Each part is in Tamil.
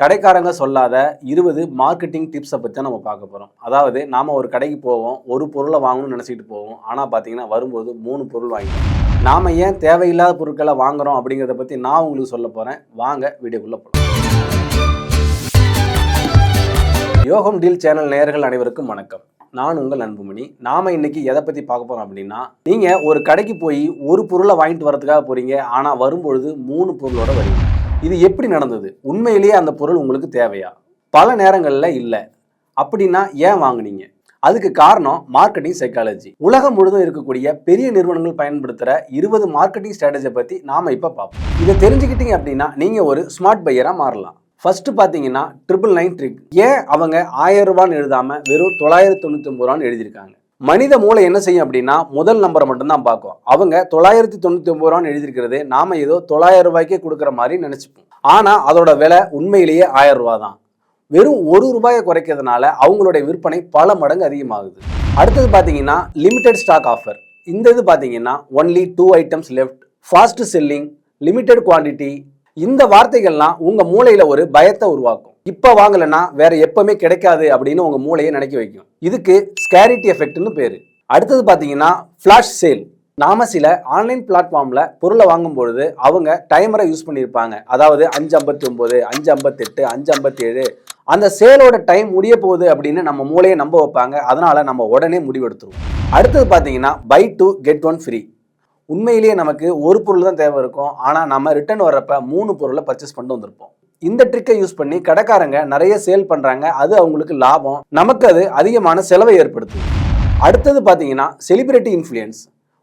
கடைக்காரங்க சொல்லாத 20 மார்க்கெட்டிங் டிப்ஸை பற்றி நம்ம பார்க்க போகிறோம். அதாவது நாம் ஒரு கடைக்கு போவோம், ஒரு பொருளை வாங்கணும்னு நினச்சிட்டு போவோம். ஆனால் பார்த்தீங்கன்னா வரும்போது 3 பொருள் வாங்கிட்டோம். நாம் ஏன் தேவையில்லாத பொருட்களை வாங்குகிறோம் அப்படிங்கிறத பற்றி நான் உங்களுக்கு சொல்ல போகிறேன். வாங்க வீடியோக்குள்ளே போகலாம். யோகம் டீல் சேனல் நேயர்கள் அனைவருக்கும் வணக்கம். நான் உங்கள் அன்புமணி. நாம் இன்னைக்கு எதை பற்றி பார்க்க போகிறோம் அப்படின்னா, நீங்கள் ஒரு கடைக்கு போய் ஒரு பொருளை வாங்கிட்டு வரதுக்காக போகிறீங்க, ஆனால் வரும்பொழுது 3 பொருளோட வரீங்க. இது எப்படி நடந்தது? உண்மையிலேயே அந்த பொருள் உங்களுக்கு தேவையா? பல நேரங்களில் இல்லை. அப்படின்னா ஏன் வாங்குனீங்க? அதுக்கு காரணம் மார்க்கெட்டிங் சைக்காலஜி. உலகம் முழுதும் இருக்கக்கூடிய பெரிய நிறுவனங்கள் பயன்படுத்துகிற 20 மார்க்கெட்டிங் ஸ்ட்ராட்டஜியை பற்றி நாம் இப்போ பார்ப்போம். இதை தெரிஞ்சுக்கிட்டீங்க அப்படின்னா நீங்கள் ஒரு ஸ்மார்ட் பையராக மாறலாம். ஃபர்ஸ்ட் பார்த்தீங்கன்னா 999 ட்ரிக். ஏன் அவங்க 1000 ரூபான்னு எழுதாமல் வெறும் 999 ரூபான்னு எழுதியிருக்காங்க? மனித மூளை என்ன செய்யும் அப்படின்னா முதல் நம்பரை மட்டும்தான் பார்க்கும். அவங்க 999 ரூபான்னு எழுதியிருக்கிறது நாம ஏதோ 900 ரூபாய்க்கே கொடுக்குற மாதிரி நினைச்சுப்போம். ஆனால் அதோட விலை உண்மையிலேயே 1000 ரூபா தான். வெறும் 1 ரூபாயை குறைக்கிறதுனால அவங்களுடைய விற்பனை பல மடங்கு அதிகமாகுது. அடுத்தது பார்த்தீங்கன்னா லிமிடெட் ஸ்டாக் ஆஃபர். இந்த இது பார்த்தீங்கன்னா only 2 items left, fast selling, limited quantity. இந்த வார்த்தைகள்லாம் உங்க மூளையில ஒரு பயத்தை உருவாக்கும். இப்ப வாங்கலைன்னா வேற எப்பவுமே கிடைக்காது அப்படின்னு உங்க மூளையை நினைக்க வைக்கும். இதுக்கு ஸ்கேரிட்டி எஃபெக்ட்னு பேரு. அடுத்தது பாத்தீங்கன்னா ஃபிளாஷ் சேல். நாம சில ஆன்லைன் பிளாட்ஃபார்ம்ல பொருளை வாங்கும் பொழுது அவங்க டைமரை யூஸ் பண்ணியிருப்பாங்க. அதாவது 5:59, 5:58, 5:57 அந்த சேலோட டைம் முடிய போகுது அப்படின்னு நம்ம மூளையை நம்ப வைப்பாங்க. அதனால நம்ம உடனே முடிவெடுத்துருவோம். அடுத்தது பாத்தீங்கன்னா பை 2 கெட் 1 ஃப்ரீ. உண்மையிலேயே நமக்கு ஒரு பொருள் தான் தேவை இருக்கும். ஆனால் நம்ம ரிட்டர்ன் வர்றப்ப 3 பொருளை பர்ச்சேஸ் பண்ணிட்டு வந்திருப்போம். இந்த ட்ரிக்கை யூஸ் பண்ணி கடைக்காரங்க நிறைய சேல் பண்ணுறாங்க. அது அவங்களுக்கு லாபம், நமக்கு அது அதிகமான செலவை ஏற்படுத்துது. அடுத்தது பார்த்தீங்கன்னா செலிபிரிட்டி இன்ஃப்ளூயன்ஸ்.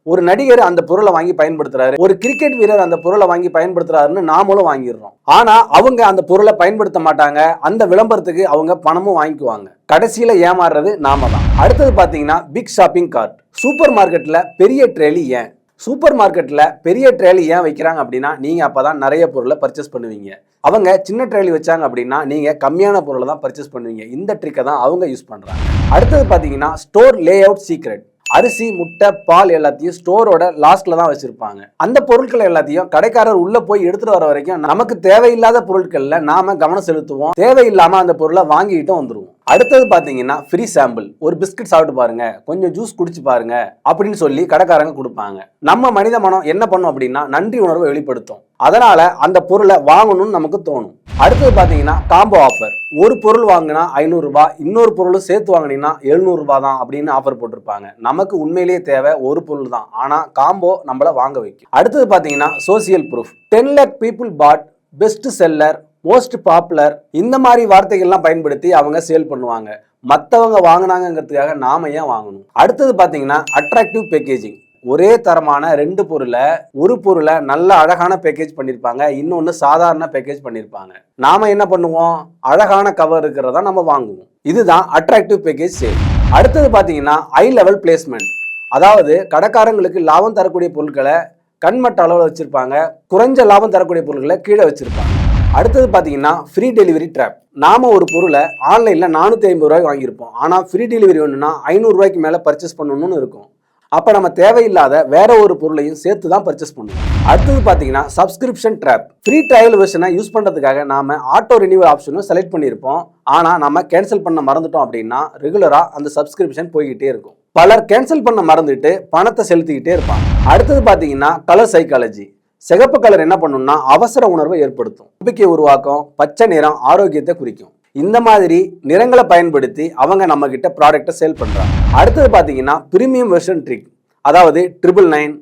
ஒரு நடிகர் அந்த பொருளை வாங்கி பயன்படுத்துறாரு, ஒரு கிரிக்கெட் வீரர் அந்த பொருளை வாங்கி பயன்படுத்துறாருன்னு நாமளும் வாங்கிடுறோம். ஆனா அவங்க அந்த பொருளை பயன்படுத்த மாட்டாங்க. அந்த விளம்பரத்துக்கு அவங்க பணமும் வாங்கிக்குவாங்க. கடைசியில ஏமாறுறது நாம தான். அடுத்தது பாத்தீங்கன்னா பிக் ஷாப்பிங் கார்ட். சூப்பர் மார்க்கெட்ல பெரிய ட்ரேலி ஏன்? சூப்பர் மார்க்கெட்டில் பெரிய ட்ரேலி ஏன் வைக்கிறாங்க அப்படின்னா நீங்கள் அப்போ தான் நிறைய பொருளை பர்ச்சேஸ் பண்ணுவீங்க. அவங்க சின்ன ட்ரேலி வச்சாங்க அப்படின்னா நீங்கள் கம்மியான பொருளை தான் பர்ச்சேஸ் பண்ணுவீங்க. இந்த ட்ரிக்கை தான் அவங்க யூஸ் பண்ணுறாங்க. அடுத்தது பார்த்தீங்கன்னா ஸ்டோர் லே அவுட் சீக்ரெட். அரிசி, முட்டை, பால் எல்லாத்தையும் ஸ்டோரோட லாஸ்ட்ல தான் வச்சிருப்பாங்க. அந்த பொருட்களை எல்லாத்தையும் கடைக்காரர் உள்ள போய் எடுத்துட்டு வர வரைக்கும் நமக்கு தேவையில்லாத பொருட்கள்ல நாம கவனம் செலுத்துவோம். தேவையில்லாம அந்த பொருளை வாங்கிட்டு வந்துருவோம். அடுத்தது பாத்தீங்கன்னா ஃப்ரீ சாம்பிள். ஒரு பிஸ்கட் சாப்பிட்டு பாருங்க, கொஞ்சம் ஜூஸ் குடிச்சு பாருங்க அப்படின்னு சொல்லி கடைக்காரங்க கொடுப்பாங்க. நம்ம மனித மனம் என்ன பண்ணும் அப்படின்னா நன்றி உணர்வை வெளிப்படுத்தும். அதனால அந்த பொருளை வாங்கணும்னு நமக்கு தோணும். அடுத்தது பாத்தீங்கன்னா காம்போ ஆஃபர். ஒரு பொருள் வாங்கினா 500 ரூபாய், இன்னொரு பொருளும் சேர்த்து வாங்கினீங்கன்னா 700 ரூபாய் தான் அப்படின்னு ஆஃபர் போட்டிருப்பாங்க. நமக்கு உண்மையிலேயே தேவை ஒரு பொருள் தான், ஆனா காம்போ நம்மள வாங்க வைக்கும். அடுத்தது பாத்தீங்கன்னா social proof. 10 lakh people bought, best seller, most popular, இந்த மாதிரி வார்த்தைகள்லாம் பயன்படுத்தி அவங்க சேல் பண்ணுவாங்க. மற்றவங்க வாங்கினாங்கிறதுக்காக நாம ஏன் வாங்கணும்? அடுத்தது பாத்தீங்கன்னா அட்ராக்டிவ் பேக்கேஜிங். ஒரே தரமான 2 பொருளை, ஒரு பொருளை நல்ல அழகான பேக்கேஜ் பண்ணியிருப்பாங்க, இன்னொன்று சாதாரண பேக்கேஜ் பண்ணியிருப்பாங்க. நாம என்ன பண்ணுவோம்? அழகான கவர் இருக்கிறதா நம்ம வாங்குவோம். இதுதான் அட்ராக்டிவ் பேக்கேஜ் சேல். அடுத்தது பாத்தீங்கன்னா ஹை லெவல் பிளேஸ்மெண்ட். அதாவது கடைக்காரங்களுக்கு லாபம் தரக்கூடிய பொருட்களை கண்மட்ட அளவில் வச்சிருப்பாங்க, குறைஞ்ச லாபம் தரக்கூடிய பொருட்களை கீழே வச்சிருப்பாங்க. அடுத்தது பார்த்தீங்கன்னா ஃப்ரீ டெலிவரி ட்ராப். நாம ஒரு பொருளை ஆன்லைனில் 450 ரூபாய்க்கு வாங்கியிருப்போம். ஆனால் ஃப்ரீ டெலிவரி ஒன்றுனா 500 ரூபாய்க்கு மேலே பர்ச்சேஸ் பண்ணணும்னு இருக்கும். அப்போ நம்ம தேவையில்லாத வேற ஒரு பொருளையும் சேர்த்து தான் பர்ச்சேஸ் பண்ணுவோம். அடுத்தது பார்த்தீங்கன்னா சப்ஸ்கிரிப்ஷன் ட்ராப். ஃப்ரீ ட்ரையல் வெர்ஷனை யூஸ் பண்ணுறதுக்காக நாம ஆட்டோ ரினியூவல் ஆப்ஷனும் செலக்ட் பண்ணியிருப்போம். ஆனால் நம்ம கேன்சல் பண்ண மறந்துட்டோம் அப்படின்னா ரெகுலராக அந்த சப்ஸ்கிரிப்ஷன் போய்கிட்டே இருக்கும். பலர் கேன்சல் பண்ண மறந்துட்டு பணத்தை செலுத்திக்கிட்டே இருப்பாங்க. அடுத்தது பார்த்தீங்கன்னா கலர் சைக்காலஜி. சிகப்பு கலர் என்ன பண்ணும்னா அவசர உணர்வை ஏற்படுத்தும், நம்பிக்கை உருவாக்கும். பச்சை நிறம் ஆரோக்கியத்தை குறிக்கும். இந்த மாதிரி நிறங்களை பயன்படுத்தி அவங்க நம்ம கிட்ட ப்ராடக்டை சேல் பண்றாங்க. அடுத்தது பாத்தீங்கன்னா பிரீமியம் வெர்ஷன் ட்ரிக். அதாவது 999,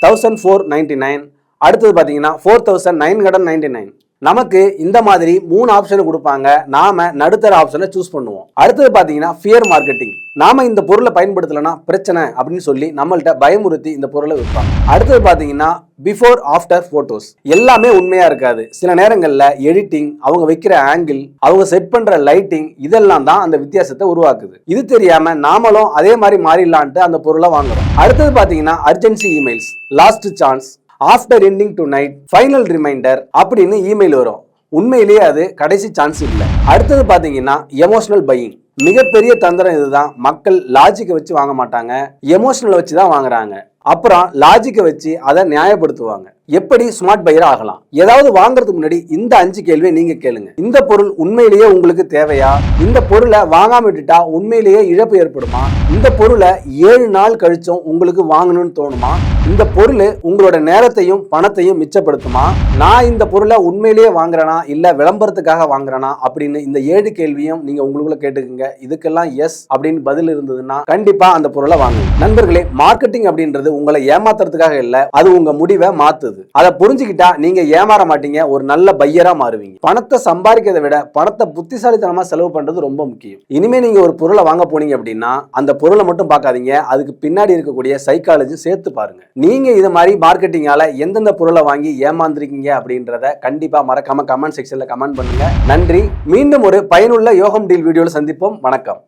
1499, அடுத்தது பாத்தீங்கன்னா 4999. நமக்கு இந்த மாதிரி 3 ஆப்ஷன் கொடுப்பாங்க. நாம நடுத்தர ஆப்ஷனை சூஸ் பண்ணுவோம். அடுத்தது பாத்தீங்கன்னா ஃபியர் மார்க்கெட்டிங். நாம இந்த பொருளை பயன்படுத்தலைன்னா பிரச்சனை அப்படின்னு சொல்லி நம்மள்ட்ட பயமுறுத்தி இந்த பொருளை விற்பாங்க. அடுத்தது பாத்தீங்கன்னா பிஃபோர் ஆஃப்டர் போட்டோஸ். எல்லாமே உண்மையா இருக்காது. சில நேரங்கள்ல எடிட்டிங், அவங்க வைக்கிற ஆங்கிள், அவங்க செட் பண்ற லைட்டிங், இதெல்லாம் தான் அந்த வித்தியாசத்தை உருவாக்குது. இது தெரியாம நாமளும் அதே மாதிரி மாறிடலான்ட்டு அந்த பொருளை வாங்குறோம். அடுத்தது பாத்தீங்கன்னா urgency emails, last chance, after ending tonight, final reminder அப்படின்னு இமெயில் வரும். உண்மையிலேயே அது கடைசி சான்ஸ் இல்லை. அடுத்தது பாத்தீங்கன்னா எமோஷனல் பையிங். மிகப்பெரிய தந்திரம் இதுதான். மக்கள் லாஜிக்கை வச்சு வாங்க மாட்டாங்க, எமோஷனல் வச்சு தான் வாங்குறாங்க. அப்புறம் லாஜிக்கை வச்சு அதை நியாயப்படுத்துவாங்க. எப்படி ஸ்மார்ட் பையரா ஆகலாம்? ஏதாவது வாங்குறதுக்கு முன்னாடி இந்த 5 கேள்வியை நீங்க கேளுங்க. இந்த பொருள் உண்மையிலேயே உங்களுக்கு தேவையா? இந்த பொருளை வாங்காம விட்டுட்டா உண்மையிலேயே இழப்பு ஏற்படுமா? இந்த பொருளை 7 நாள் கழிச்சும் உங்களுக்கு வாங்கணும்னு தோணுமா? இந்த பொருள் உங்களோட நேரத்தையும் பணத்தையும் மிச்சப்படுத்துமா? நான் இந்த பொருளை உண்மையிலேயே வாங்குறேனா இல்ல விளம்பரத்துக்காக வாங்குறேனா அப்படின்னு இந்த 7 கேள்வியும் நீங்க உங்களுக்குள்ள கேட்டுக்குங்க. இதுக்கெல்லாம் எஸ் அப்படின்னு பதில் இருந்ததுன்னா கண்டிப்பா அந்த பொருளை வாங்குங்க. நண்பர்களே, மார்க்கெட்டிங் அப்படின்றது உங்களை ஏமாத்துறதுக்காக இல்ல, அது உங்க முடிவை மாத்துது. அதை புரிஞ்சுக்கிட்டா நீங்க ஏமாற மாட்டீங்க, ஒரு நல்ல பையரா மாறுவீங்க. பணத்தை சம்பாதிக்கிறதை விட பணத்தை புத்திசாலித்தனமா செலவு பண்றது ரொம்ப முக்கியம். இனிமே நீங்க ஒரு பொருளை வாங்க போனீங்க அப்படின்னா அந்த பொருளை மட்டும் பார்க்காதீங்க, அதுக்கு பின்னாடி இருக்கக்கூடிய சைக்காலஜி சேர்த்து பாருங்க. நீங்க இது மாதிரி மார்க்கெட்டிங்கால எந்தெந்த பொருளை வாங்கி ஏமாந்துருக்கீங்க அப்படின்றத கண்டிப்பா மறக்காம கமெண்ட் செக்ஷன்ல கமெண்ட் பண்ணுங்க. நன்றி. மீண்டும் ஒரு பயனுள்ள யோகம் டீல் வீடியோல சந்திப்போம். வணக்கம்.